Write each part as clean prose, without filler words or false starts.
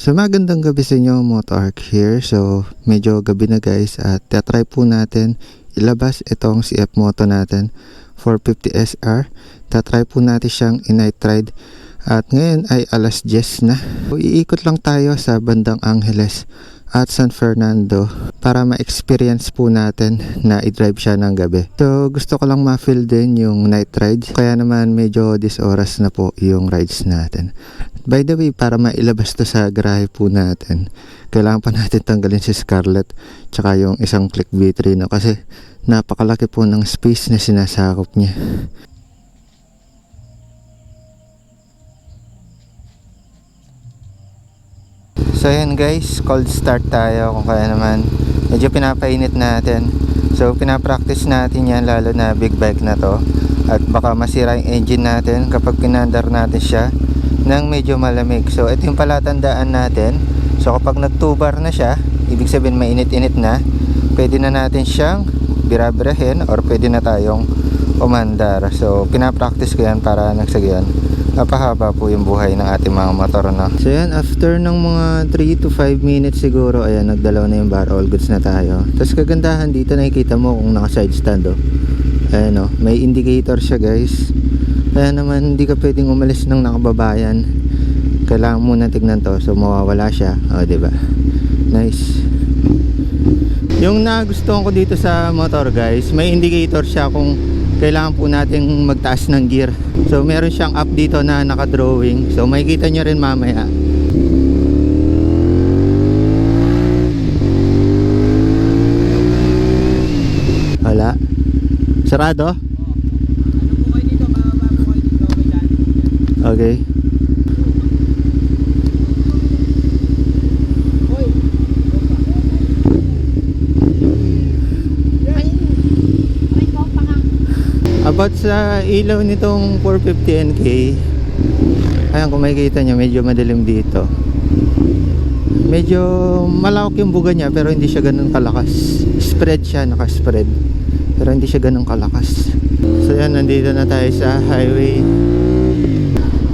So magandang gabi sa inyo, Moto Arc here. So medyo gabi na guys at try po natin ilabas itong CF Moto natin 450 SR. Try po natin siyang i-night ride at ngayon ay alas 10 na. So, iikot lang tayo sa bandang Angeles at San Fernando para ma-experience po natin na i-drive siya ng gabi. So gusto ko lang ma-feel din yung night rides, kaya naman medyo this oras na po yung rides natin. By the way, para mailabas to sa garahe po natin, kailangan pa natin tanggalin si Scarlett tsaka yung isang click battery, no? Kasi napakalaki po ng space na sinasakop niya. So yun guys, cold start tayo kung kaya naman. Medyo pinapainit natin. So pinapractice natin yan, lalo na big bike na to. At baka masira yung engine natin kapag pinandar natin siya ng medyo malamig. So ito yung palatandaan natin. So kapag nag-2 bar na siya, ibig sabihin mainit-init na, pwede na natin siyang birabirahin or pwede na tayong umandar. So pinapractice ko yan para nagsagyan napahaba po yung buhay ng ating mga motor, no? So yan, after ng mga 3 to 5 minutes siguro, ayan, nagdalaw na yung bar, all goods na tayo. Tapos kagandahan dito, nakikita mo kung naka side stand, oh. Ayan, oh, may indicator siya guys. Kaya naman hindi ka pwedeng umalis ng nakababayan, kailangan muna tignan to. So mawawala siya, oh, diba? Nice. Yung nagustuhan ko dito sa motor guys, may indicator siya kung kailangan po nating magtaas ng gear. So meron siyang app dito na naka-drawing. So makikita nyo rin mamaya. Wala. Sarado? Okay. About sa ilaw nitong 450 NK, ayan, kung makikita nyo, medyo madilim dito. Medyo malawak yung buga niya pero hindi siya ganun kalakas. Spread siya, naka-spread, pero hindi siya ganun kalakas. So yan, nandito na tayo sa highway.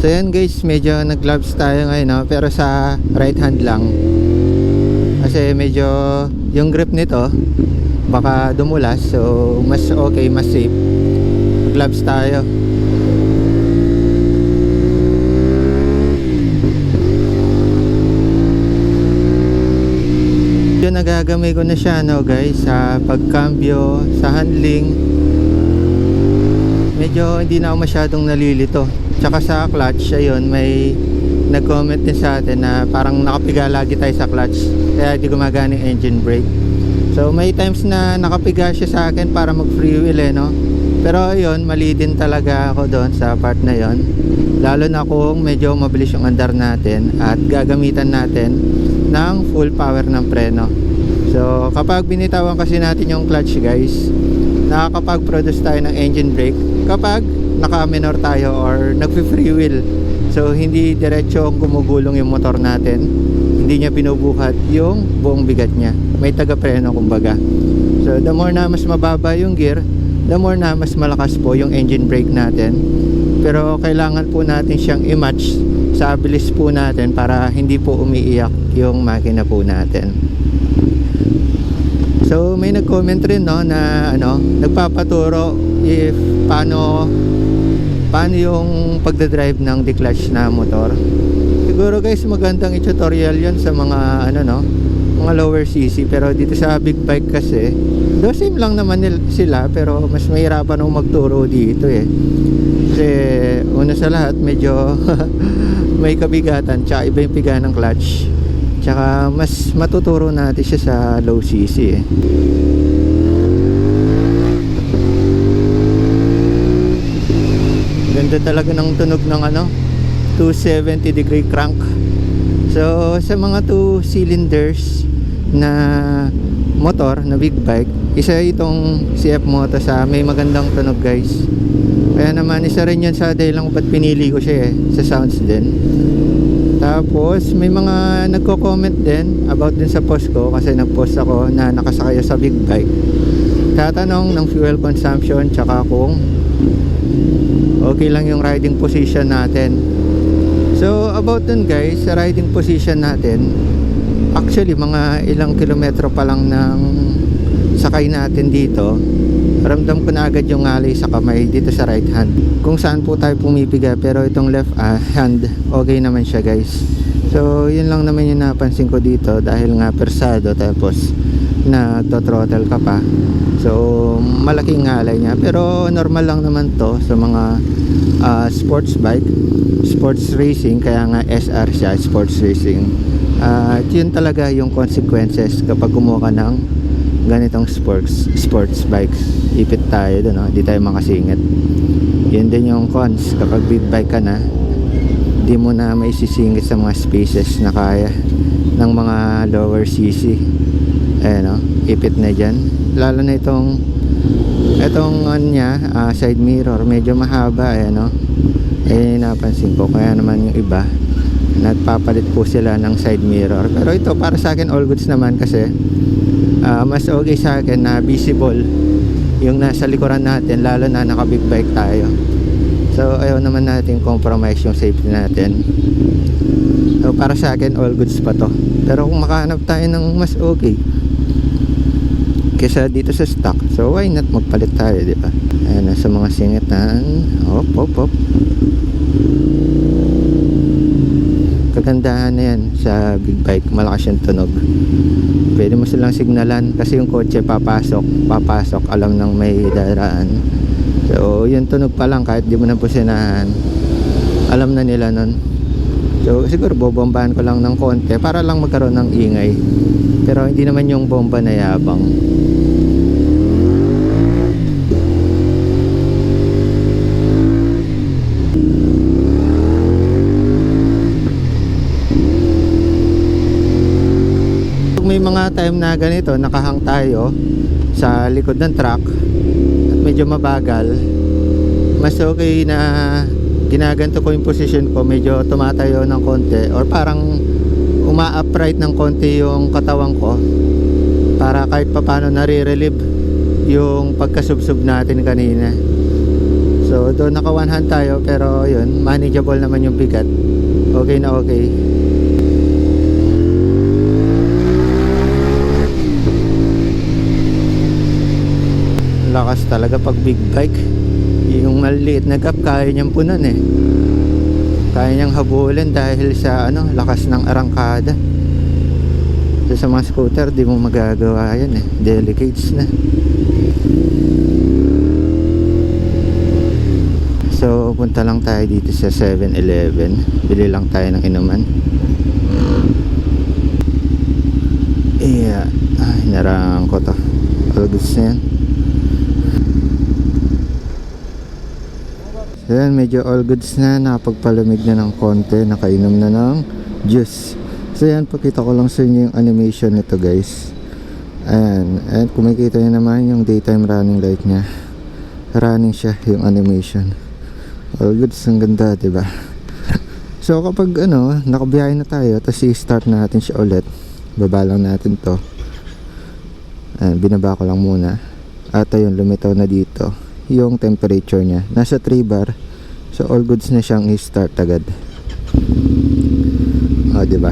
So yan guys, medyo nag-gloves tayo ngayon, no? Pero sa right hand lang. Kasi medyo yung grip nito baka dumulas, so mas okay, mas safe. Gloves tayo. Yun, nagagamay ko na siya, no guys, sa pagkambyo, sa handling. Medyo hindi na ako masyadong nalilito. Tsaka sa clutch, ayun, may nag-comment din sa atin na parang nakapiga lagi tayo sa clutch, kaya di gumagana yung engine brake. So may times na nakapiga siya sa akin para mag freewheel, eh, no? Pero ayun, mali din talaga ako doon sa part na yon. Lalo na kung medyo mabilis yung andar natin at gagamitan natin ng full power ng preno. So kapag binitawan kasi natin yung clutch guys, nakakapag-produce tayo ng engine brake kapag naka-minor tayo or nag-freewheel. So hindi diretso gumugulong yung motor natin, hindi niya binubuhat yung buong bigat niya, may taga-preno kumbaga. So the more na mas mababa yung gear, the more na mas malakas po yung engine brake natin. Pero kailangan po natin siyang i-match sa bilis po natin para hindi po umiiyak yung makina po natin. So may nag-comment rin, no, na ano, nagpapaturo if paano yung pagdadrive ng declutch na motor. Siguro guys, magandang i-tutorial yon sa mga ano, no, mga lower cc. Pero dito sa big bike kasi, do same lang naman sila, pero mas mahirapan akong magturo dito, eh. Kasi una sa lahat, medyo may kabigatan, tsaka iba yung piga ng clutch. Tsaka mas matuturo natin siya sa low cc, eh. Ganda talaga ng tunog ng ano, 270 degree crank. So sa mga 2 cylinders na motor na big bike, isa itong CF Moto sa may magandang tunog guys. Kaya naman isa rin yun sa dahilan kung ba't pinili ko siya, eh, sa sounds din. Tapos may mga nagko-comment din about din sa post ko, kasi nag-post ako na nakasakay sa big bike. Tatanong ng fuel consumption tsaka kung okay lang yung riding position natin. So about dun guys, sa riding position natin, actually mga ilang kilometro pa lang ng sakay natin dito, ramdam ko na agad yung ngalay sa kamay dito sa right hand, kung saan po tayo pumipiga. Pero itong left hand, okay naman siya guys. So yun lang naman yung napansin ko dito, dahil nga persado tapos nagto-throttle ka pa, so malaking ngalay niya. Pero normal lang naman to sa mga sports bike, sports racing, kaya nga SR siya, sports racing. Yun talaga yung consequences kapag kumuha ka ng ganitong sports bikes. Ipit tayo doon, di tayo makasingit. Yun din yung cons kapag big bike ka na, di mo na maisisingit sa mga spaces na kaya ng mga lower cc. Ipit na dyan. Lalo na itong side mirror, medyo mahaba. Napansin ko. Kaya naman yung iba nagpapalit po sila ng side mirror. Pero ito para sa akin all goods naman, kasi mas okay sa akin na visible yung nasa likuran natin, lalo na naka big bike tayo. So ayaw naman natin compromise yung safety natin. So para sa akin all goods pa to. Pero kung makahanap tayo ng mas okay kesa dito sa stock, so why not magpalit tayo, di ba? Ayan, sa mga singitan, op. Kagandahan na yan sa big bike, malakas yung tunog. Pwede mo silang signalan kasi yung kotse papasok, alam nang may daraan. So yung tunog pa lang, kahit di mo na pusinahan, alam na nila nun. So siguro bobombahan ko lang ng konti para lang magkaroon ng ingay, pero hindi naman yung bomba na yabang. May mga time na ganito, nakahang tayo sa likod ng truck at medyo mabagal, mas okay na ginaganto ko yung position ko, medyo tumatayo ng konti or parang uma-upright ng konti yung katawan ko, para kahit papano nare-relieve yung pagkasubsob natin kanina. So doon naka one hand tayo, pero yun, manageable naman yung bigat, okay na okay. Lakas talaga pag big bike. Yung maliit na gap kaya niyang punan kaya niyang habulin dahil sa lakas ng arangkada. So, sa mga scooter di mo magagawa yan delicates na. So punta lang tayo dito sa 7-Eleven, bili lang tayo ng inuman. Narang ko to, all goods na yan. So yan, medyo all goods na, nakapagpalamig na ng konti, nakainom na ng juice. So yan, pakita ko lang sa inyo yung animation nito guys. Ayan, and kung makikita nyo naman yung daytime running light nya, running siya yung animation. All goods, ang ganda, diba? So kapag nakabiyahe na tayo, tapos i-start natin siya ulit, baba lang natin to. Ayan, binaba ko lang muna. At ayun, lumitaw na dito yung temperature niya, nasa 3 bar. So all goods na siyang i-start agad. Diba?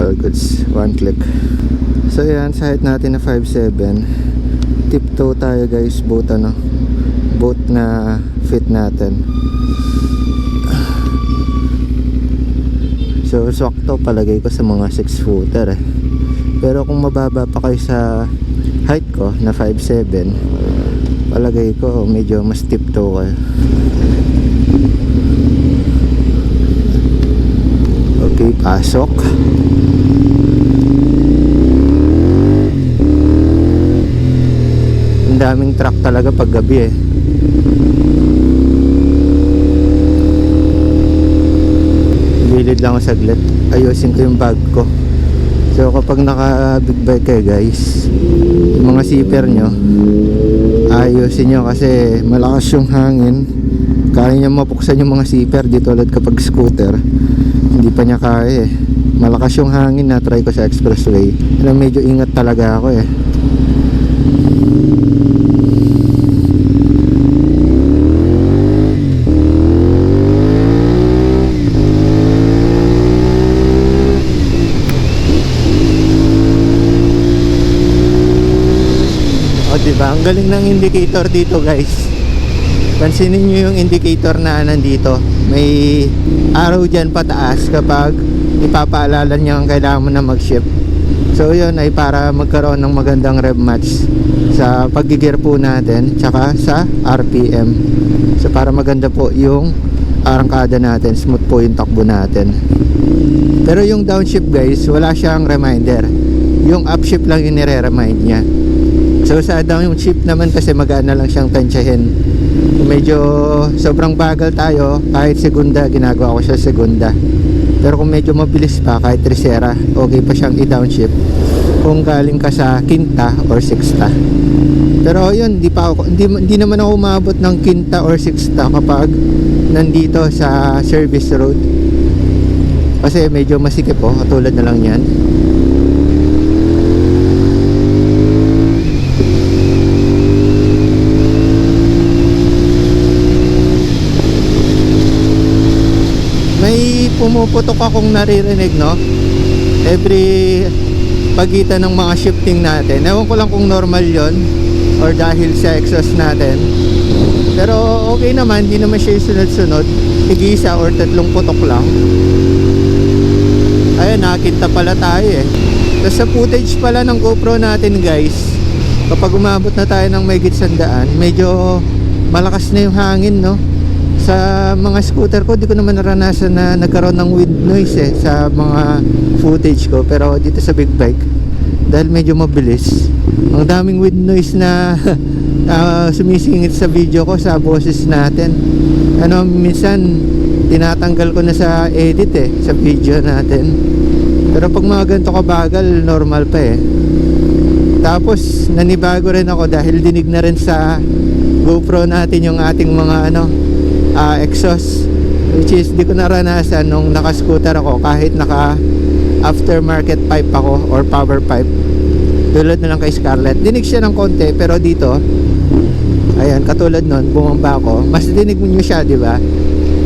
All goods, one click. So yan, sa height natin na 5'7", tiptoe tayo guys, boat na fit natin. So sakto palagay ko sa mga 6 footer Pero kung mababa pa kayo sa height ko na 5'7", palagay ko medyo mas tiptoe kayo. Okay, pasok. Ang daming truck talaga pag gabi Gilid lang ako saglit, ayusin ko yung bag ko. So kapag naka big bike kayo guys, yung mga zipper nyo ayusin nyo, kasi malakas yung hangin, kaya niya mapuksan yung mga zipper. Dito ulit kapag scooter, hindi pa niya kaya malakas yung hangin. Na try ko sa expressway, medyo ingat talaga ako Diba? Ang galing ng indicator dito guys. Pansinin nyo yung indicator na nandito. May arrow dyan pataas kapag ipapaalala niya ang kailangan mo na mag-shift. So yun ay para magkaroon ng magandang rev match sa pag-gear po natin tsaka sa RPM. So para maganda po yung arangkada natin, smooth po yung takbo natin. Pero yung downshift guys, wala siyang reminder. Yung upshift lang yung nire-remind niya. So sa downshift naman kasi magaan lang siyang tansyahin. Kung medyo sobrang bagal tayo, kahit segunda, ginagawa ko siya segunda. Pero kung medyo mabilis pa, kahit tercera, okay pa siyang i-downshift kung galing ka sa quinta or sixta. Pero yun, hindi naman ako umabot ng quinta or sixta kapag nandito sa service road. Kasi medyo masikip po, katulad na lang yan. May pumuputok akong naririnig, no? Every pagitan ng mga shifting natin. Ewan ko lang kung normal yon or dahil sa exhaust natin. Pero okay naman, hindi naman siya sunod-sunod. Tig-isa or 3 putok lang. Ayun, nakita pala tayo eh. Tapos sa footage pala ng GoPro natin guys, kapag umabot na tayo ng mahigit 100, medyo malakas na yung hangin, no? Sa mga scooter ko, di ko naman naranasan na nagkaroon ng wind noise eh sa mga footage ko. Pero dito sa big bike, dahil medyo mabilis, ang daming wind noise na sumisingit sa video ko, sa boses natin. Minsan tinatanggal ko na sa edit eh, sa video natin. Pero pag mga ganito kabagal, normal pa eh. Tapos nanibago rin ako dahil dinig na rin sa GoPro natin yung ating mga exhaust, which is di ko naranasan nung naka-scooter ako kahit naka aftermarket pipe ako or power pipe, tulad na lang kay Scarlett. Dinig siya ng konti, pero dito ayan, katulad nun, bumamba ako, mas dinig nyo siya, di ba?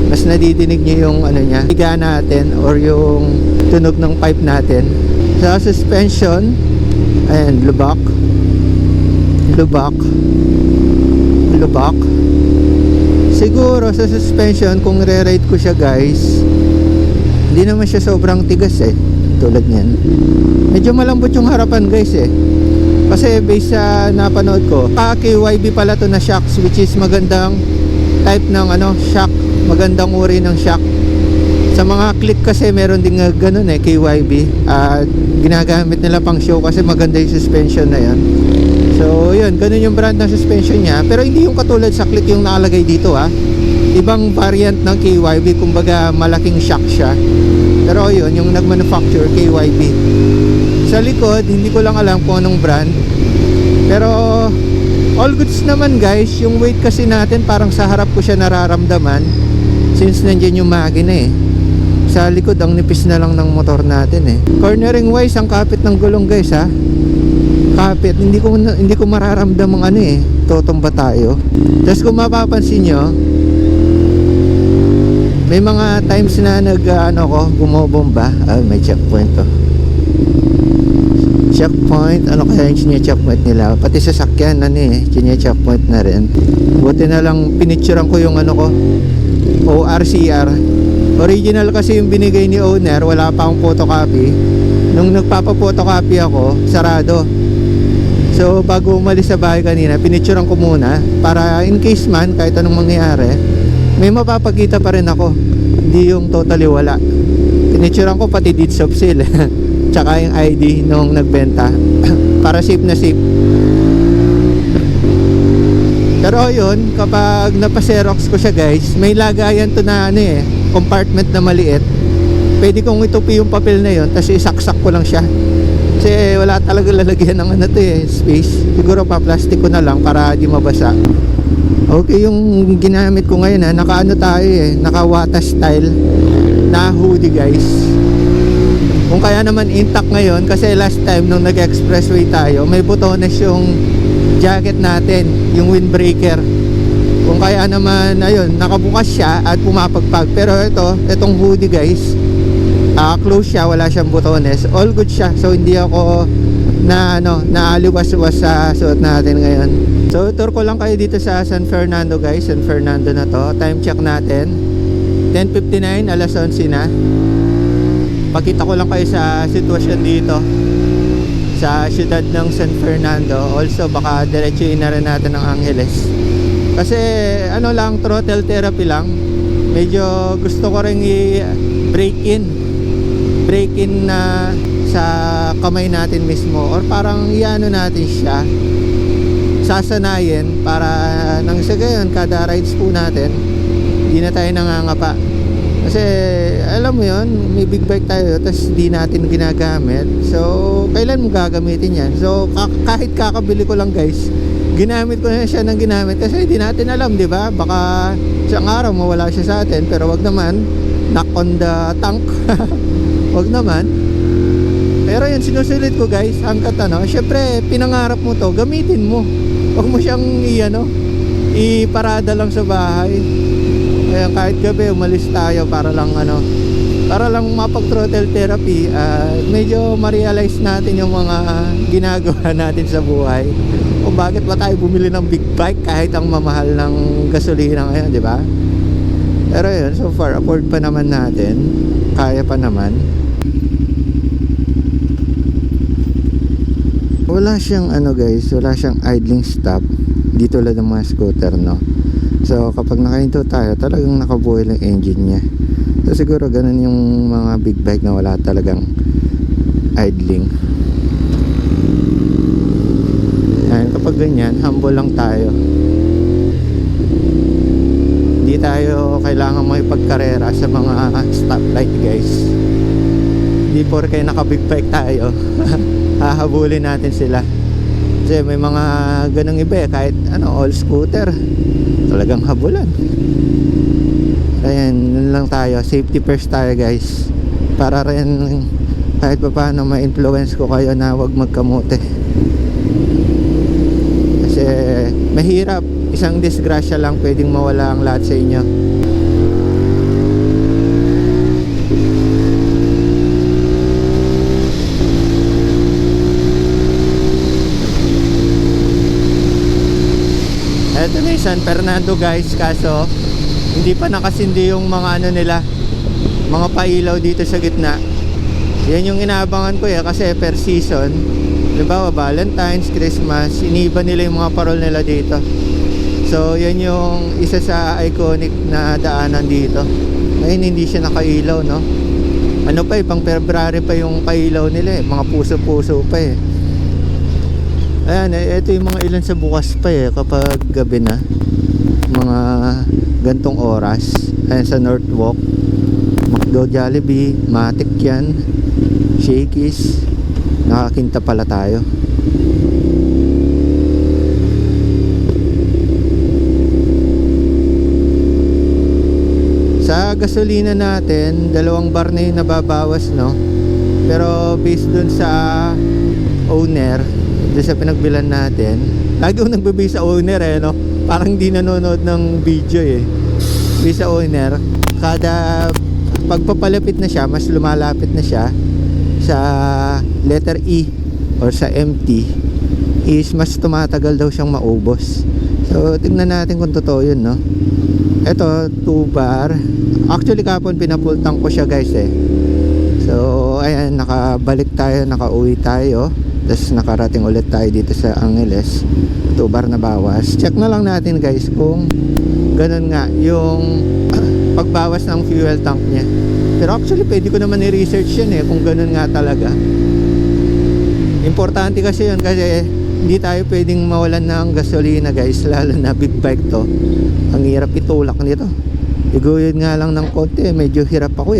Mas nadidinig nyo yung niya, higa natin or yung tunog ng pipe natin. Sa suspension, ayan, lubak, siguro sa suspension, kung re-rate ko siya guys, hindi naman siya sobrang tigas eh, tulad niyan. Medyo malambot yung harapan guys eh, kasi based sa napanood ko, KYB pala to na shocks, which is magandang type ng shock, magandang uri ng shock. Sa mga click kasi meron din ganun eh, KYB, ginagamit nila pang show kasi maganda yung suspension na yan. So yun, ganun yung brand ng suspension niya. Pero hindi yung katulad sa click yung nakalagay dito ha. Ibang variant ng KYB, kumbaga malaking shock siya. Pero yun, yung nagmanufacture KYB. Sa likod, hindi ko lang alam kung anong brand. Pero all goods naman guys. Yung weight kasi natin, parang sa harap ko siya nararamdaman, since nandyan yung makina eh. Sa likod, ang nipis na lang ng motor natin eh. Cornering wise, ang kapit ng gulong guys ha. Kapit, hindi ko mararamdam ang totomba tayo. Tapos kung mapapansin nyo, may mga times na bumobomba. May checkpoint to. Checkpoint, ano kaya yung checkpoint nila? Pati sa sakyan, checkpoint na rin. Buti na lang pinicturean ko yung ORCR. Original kasi yung binigay ni owner, wala pa akong photocopy. Nung nagpapa-photocopy ako, sarado. So bago umalis sa bahay kanina, pinicturean ko muna para in case man, kahit anong mangyayari, may mapapakita pa rin ako, hindi yung totally wala. Pinicturean ko pati deeds of sale tsaka yung ID nung nagbenta para safe na safe. Pero yun, kapag napaserox ko siya guys, may lagayan to na compartment na maliit. Pwede kong itupi yung papel na yun, tapos isaksak ko lang siya. Kasi wala talaga lalagyan ng space. Siguro pa plastic ko na lang para di mabasa. Okay, yung ginamit ko ngayon tayo naka-wata style na hoodie guys. Kung kaya naman intact ngayon, kasi last time nung nag-expressway tayo, may butones yung jacket natin, yung windbreaker. Kung kaya naman, ayun, nakabukas siya at pumapagpag. Pero itong hoodie guys, close siya, wala siyang butones, all good siya. So hindi ako na naaliwas-was sa suot natin ngayon. So tour ko lang kayo dito sa San Fernando guys. San Fernando na to. Time check natin 10:59, alas 11 na. Pakita ko lang kayo sa sitwasyon dito sa siyudad ng San Fernando. Also baka diretsuin na rin natin ng Angeles. Kasi ano lang, throttle therapy lang. Medyo gusto ko rin i-break in na sa kamay natin mismo, or parang iano natin siya, sasanayin para nang sa gayon kada rides po natin hindi na tayo nangangapa. Kasi alam mo yon, may big bike tayo tapos di natin ginagamit, so kailan mo gagamitin yan? So kahit kakabili ko lang guys, ginamit ko na siya ng ginamit kasi hindi natin alam, di ba? Baka isang araw mawala siya sa atin, pero wag naman knock on the tank. Wag naman. Pero yun, sinusulit ko guys, hanggat syempre pinangarap mo to, gamitin mo. Huwag mo siyang iparada lang sa bahay. Kaya kahit gabi umalis tayo para lang mapag throttle therapy, medyo ma-realize natin yung mga ginagawa natin sa buhay. O bakit ba tayo bumili ng big bike kahit ang mamahal ng gasolina ngayon, di ba? Pero yun, so far afford pa naman natin, kaya pa naman. Wala siyang guys, wala siyang idling stop dito lang ng mga scooter, no? So kapag nakahinto tayo, talagang nakabuhay lang engine niya. So siguro ganun yung mga big bike na wala talagang idling. Ayan, kapag ganyan, humble lang tayo. Hindi tayo kailangan makipagkarera sa mga stoplight guys. Hindi porke naka big bike tayo hahabulin natin sila. Kasi may mga ganong iba kahit all scooter talagang habulan. Ayan, yun lang tayo, safety first tayo guys, para rin kahit pa paano ma-influence ko kayo na wag magkamote. Kasi mahirap, isang disgrasya lang pwedeng mawala ang lahat sa inyo. Ito na yung San Fernando guys, kaso hindi pa nakasindi yung mga nila, mga pailaw dito sa gitna. Yan yung inaabangan ko kasi per season, diba, Valentine's, Christmas, iniba nila yung mga parol nila dito. So yan yung isa sa iconic na daanan dito. Ngayon hindi siya nakailaw, no? Ano pa pang February pa yung pailaw nila mga puso-puso pa Ayan, ito yung mga ilan sa bukas pa kapag gabi na, mga gantong oras. Ayan sa Northwalk, McDo, Jollibee, Matic yan, Shakey's. Nakakinta pala tayo. Sa gasolina natin, 2 bar na yung nababawas, no? Pero based dun sa owner, sa pinagbilan natin, lagi ko nagbibigay sa owner no? Parang hindi nanonood ng video Bigay sa owner, kada pagpapalapit na siya, mas lumalapit na siya sa letter E or sa MT, is mas tumatagal daw siyang maubos. So tingnan natin kung totoo yun, no? Ito 2 bar. Actually kapon pinafull tank ko siya guys So ayan, nakabalik tayo, nakauwi tayo, tapos nakarating ulit tayo dito sa Angeles. 2 bar na bawas. Check na lang natin guys kung ganun nga yung pagbawas ng fuel tank niya. Pero actually pwede ko naman i-research yun kung ganun nga talaga. Importante kasi yun, kasi hindi tayo pwedeng mawalan ng gasolina guys, lalo na big bike to. Ang hirap itulak nito. Iguyod nga lang ng konti, medyo hirap ako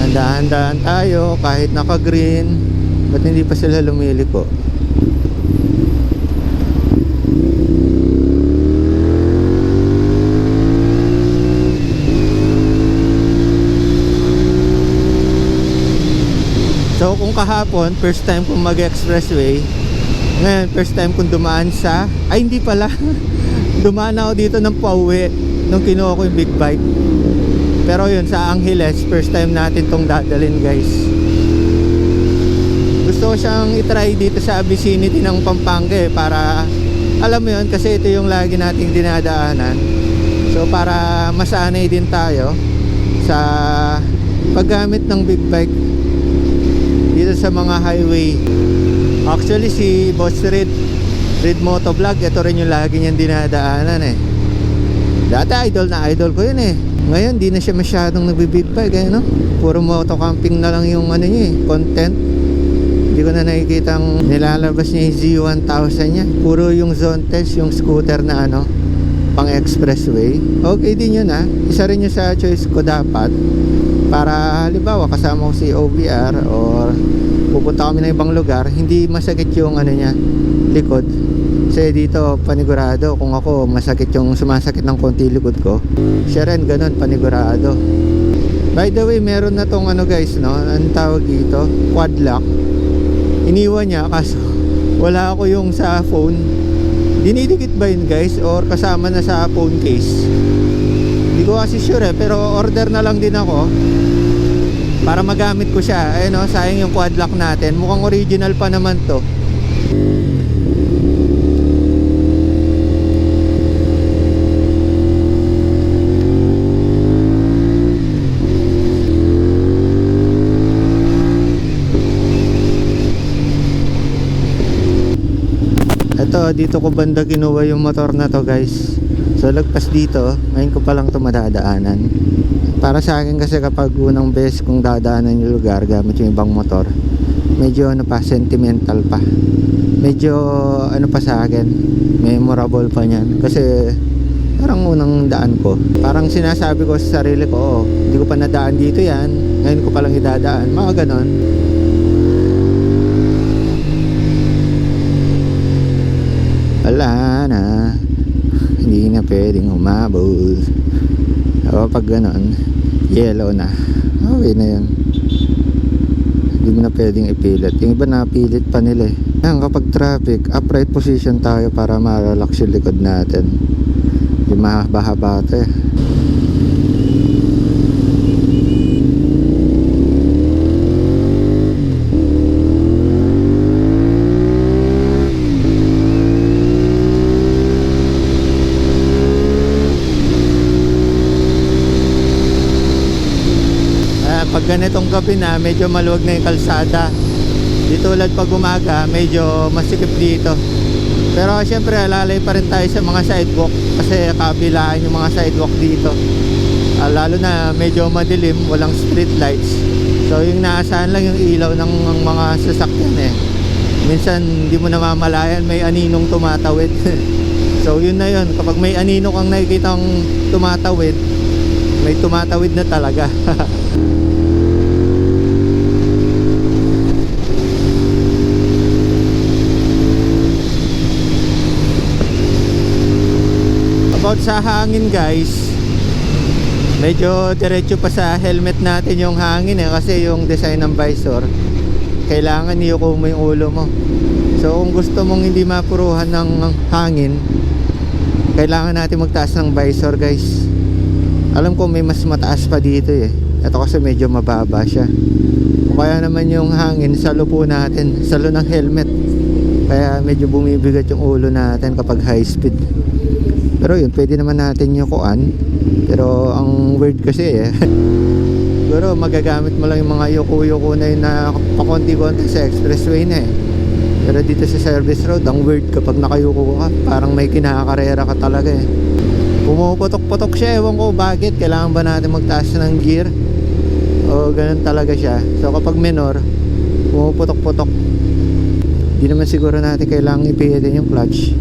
Dahan-dahan tayo kahit naka-green. Ba't hindi pa sila lumiliko? So kung kahapon first time kong mag-expressway, ngayon first time kong dumaan sa, ay hindi pala dumaan ako dito ng pauwi nung kinuha ko yung big bike. Pero yun, sa Angeles first time natin tong dadalhin guys. Gusto ko siyang itry dito sa vicinity ng Pampanga para alam mo yun, kasi ito yung lagi nating dinadaanan. So para masanay din tayo sa paggamit ng big bike dito sa mga highway. Actually si Boss Red Motovlog, ito rin yung lagi niyang dinadaanan eh. Dati idol ko yun eh. Ngayon di na siya masyadong nagbibig bike eh, no? Puro motocamping na lang yung ano niya eh, content. Hindi ko na nakikita ang nilalabas niya yung Z1000 niya. Puro yung zone test, yung scooter na ano, pang expressway. Okay din yun ah. Isa rin yun sa choice ko dapat. Para halimbawa kasama ko si OBR or pupunta kami ng ibang lugar, hindi masakit yung ano niya, likod. Kasi dito panigurado, kung ako masakit yung sumasakit ng konti likod ko, siya rin ganun, panigurado. By the way, meron na tong ano guys, no, ang tawag dito, quad lock. Iniwan niya kaso wala ako yung sa phone. Dinidikit ba yun guys or kasama na sa phone case? Hindi ko kasi sure eh, pero order na lang din ako para magamit ko siya. Ayun o, sayang yung quad lock natin. Mukhang original pa naman to. Ito, dito ko banda kinuha yung motor na to guys. So lagpas dito, ngayon ko pa lang ito madadaanan. Para sa akin kasi kapag unang beses kong dadaanan yung lugar gamit yung ibang motor, medyo ano pa, sentimental pa. Medyo ano pa sa akin, memorable pa niyan. Kasi parang unang daan ko, parang sinasabi ko sa sarili ko, oh, hindi ko pa nadaan dito yan, ngayon ko pa lang idadaan, mga ganon. Wala na, hindi na pwedeng umabot. O pag ganon, yellow na, okay na yun. Hindi mo na pwedeng ipilit. Yung iba napilit pa nila eh. Yan, kapag traffic, upright position tayo para ma-relax yung likod natin. Yung mahaba-haba ito eh. Pag ganitong gabi na, medyo maluwag na yung kalsada. Di tulad pag umaga, medyo masikip dito. Pero syempre alalay pa rin tayo sa mga sidewalk kasi kabilaan yung mga sidewalk dito. Lalo na medyo madilim, walang street lights. So yung naasahan lang yung ilaw ng mga sasakyan eh. Minsan hindi mo namamalayan may aninong tumatawid. So yun na yun, kapag may anino kang nakikitang tumatawid, may tumatawid na talaga. About sa hangin guys, medyo diretso pa sa helmet natin yung hangin eh, kasi yung design ng visor kailangan iyuko mo yung ulo mo. So kung gusto mong hindi mapuruhan ng hangin, kailangan natin magtaas ng visor guys. Alam ko may mas mataas pa dito eh, ito kasi medyo mababa siya. O kaya naman yung hangin sa lupo natin, sa lo ng helmet, kaya medyo bumibigat yung ulo natin kapag high speed. Pero yun, pwede naman natin yung kuan. Pero ang weird kasi eh, siguro magagamit mo lang yung mga yuko-yuko na yun na pakonti-konti sa expressway na eh. Pero dito sa service road, ang weird kapag nakayuko ka, parang may kinakarera ka talaga eh. Pumuputok-putok siya, ewan ko bakit. Kailangan ba natin magtaas ng gear? O ganun talaga siya. So kapag minor, pumuputok-putok. Hindi naman siguro natin kailangan ipihitin yung clutch.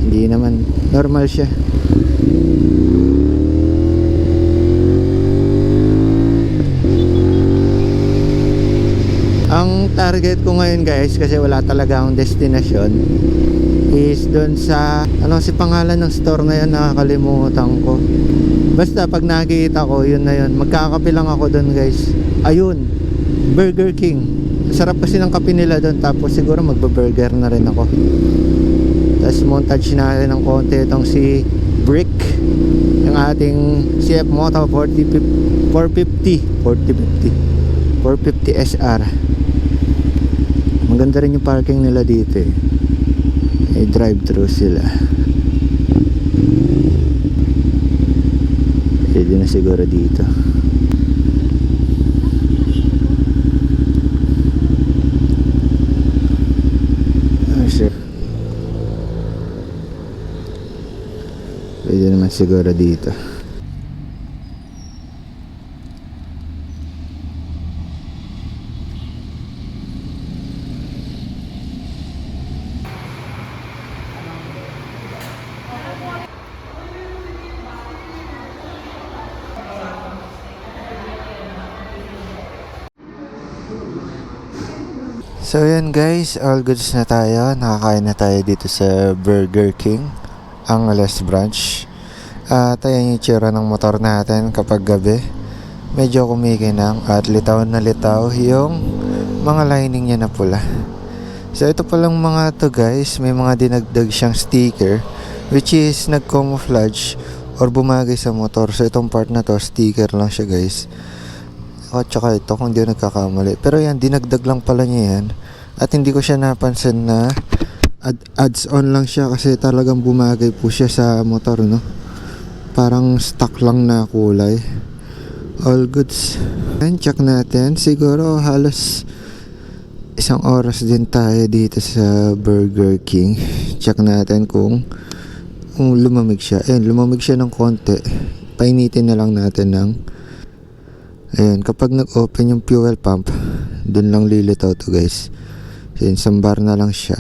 Hindi naman, normal siya. Ang target ko ngayon guys, kasi wala talaga akong destinasyon, is doon sa ano si pangalan ng store na yun, nakakalimutan ko. Basta pag nakikita ko, yun na yun, magkakape lang ako doon guys. Ayun, Burger King. Sarap kasi ng kape nila doon. Tapos siguro magbaburger na rin ako. Tapos montage natin ng konti itong si Brick, yung ating CF Moto 450 SR. Maganda rin yung parking nila dito eh. May drive-thru sila. Pwede na siguro dito. Pwede naman siguro dito. So yan guys, all goods na tayo. Nakakain na tayo dito sa Burger King Angeles branch. At ayan yung tsura ng motor natin kapag gabi. Medyo kumikinang at litaw na litaw yung mga lining niya na pula. So ito palang mga to guys, may mga dinagdag siyang sticker which is nag-camouflage or bumagay sa motor. So itong part na to, sticker lang siya guys. At saka ito kung di nagkakamali. Pero yan, dinagdag lang pala niya yan. At hindi ko siya napansin na adds on lang siya kasi talagang bumagay po siya sa motor, no? Parang stock lang na kulay. All goods. And check natin. Siguro halos 1 oras din tayo dito sa Burger King. Check natin kung lumamig siya. Ayan, lumamig siya ng konti. Painitin na lang natin ng ayan, kapag nag-open yung fuel pump, dun lang lilitaw to guys. So, isang bar na lang siya.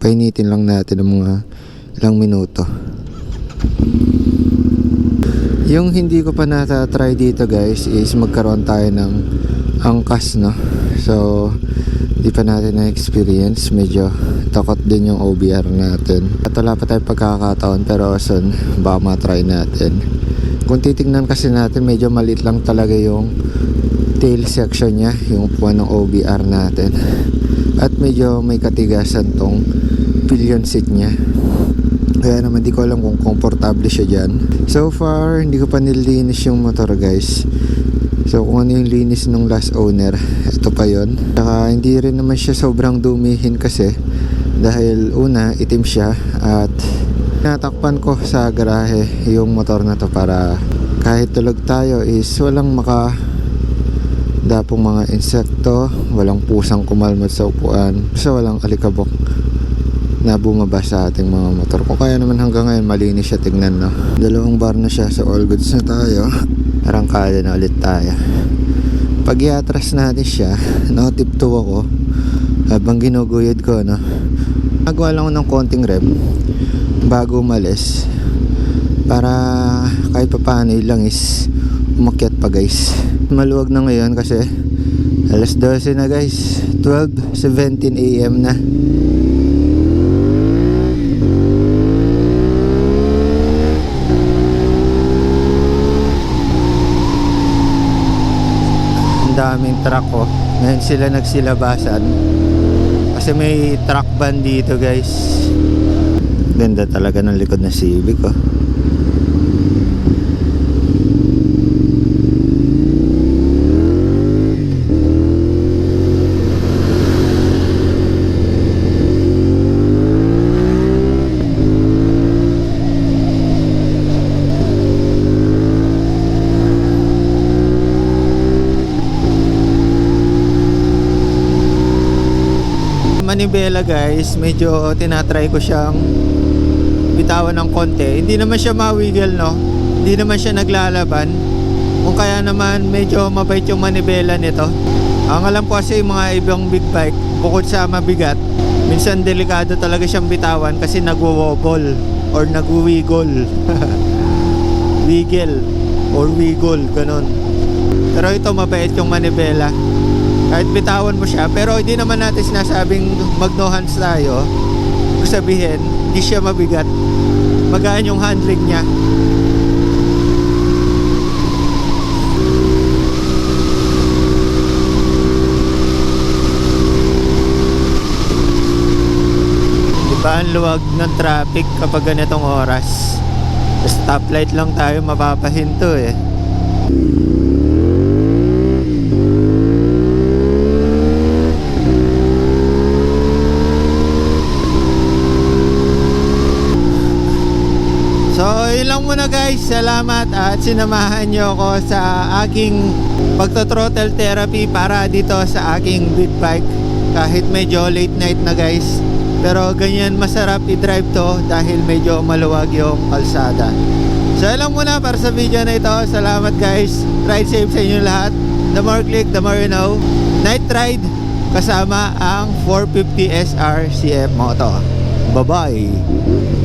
Painitin lang natin ng mga ilang minuto. Yung hindi ko pa nata-try dito guys is magkaroon tayo ng angkas, no? So, di pa natin na-experience. Medyo takot din yung OBR natin. At wala pa tayong pagkakataon pero soon, baka matry natin. Kung titignan kasi natin, medyo maliit lang talaga yung tail section niya, yung upuan ng OBR natin. At medyo may katigasan tong pillion seat niya. Kaya naman di ko alam kung komportable siya dyan. So far, hindi ko pa nilinis yung motor guys. So kung ano yung linis ng last owner, ito pa yon. Saka hindi rin naman siya sobrang dumihin kasi dahil una, itim siya at natakpan ko sa garahe yung motor na to para kahit tulog tayo is walang dapong mga insekto, walang pusang kumalmat sa upuan, so walang alikabok na bumaba sa ating mga motor. Kung kaya naman hanggang ngayon malinis siya tignan, no? 2 bar na siya, so all goods na tayo. Arangkada na ulit tayo. Pag i-atras natin siya, nakatip-2 ako habang ginuguyod ko, no? Nagawa lang ako ng konting rev bago umalis para kahit pa paano lang is umakyat pa guys. Maluwag na ngayon kasi alas 12 na guys, 12:17 AM na. Ang daming truck oh. Ngayon sila nagsilabasan kasi may truck ban dito guys. Ganda talaga ng likod na Civic oh. Manibela guys, medyo tinatry ko siyang bitawan ng konti. Hindi naman siya mawiggle, no? Hindi naman siya naglalaban. Kung kaya naman medyo mabait yung manibela nito. Ang alam ko kasi yung mga ibang big bike, bukod sa mabigat, minsan delikado talaga siyang bitawan kasi nagwo-wobble or nagwo-wiggle. Wiggle or wiggle, ganun. Pero ito mabait yung manibela. Kahit bitawan mo siya, pero hindi naman natin sinasabing mag no hands tayo. Ibig sabihin, hindi siya mabigat. Magaan yung handling niya. Diba ang luwag ng traffic kapag ganitong oras? Stoplight lang tayo mapapahinto eh. So yun lang muna guys. Salamat at sinamahan nyo ako sa aking pagto-throttle therapy para dito sa aking big bike. Kahit medyo late night na guys, pero ganyan masarap i-drive to dahil medyo maluwag yung kalsada. So yun lang muna para sa video na ito. Salamat guys. Ride safe sa inyo lahat. The more click, the more you know. Night ride kasama ang 450 SR CF Moto. Bye bye.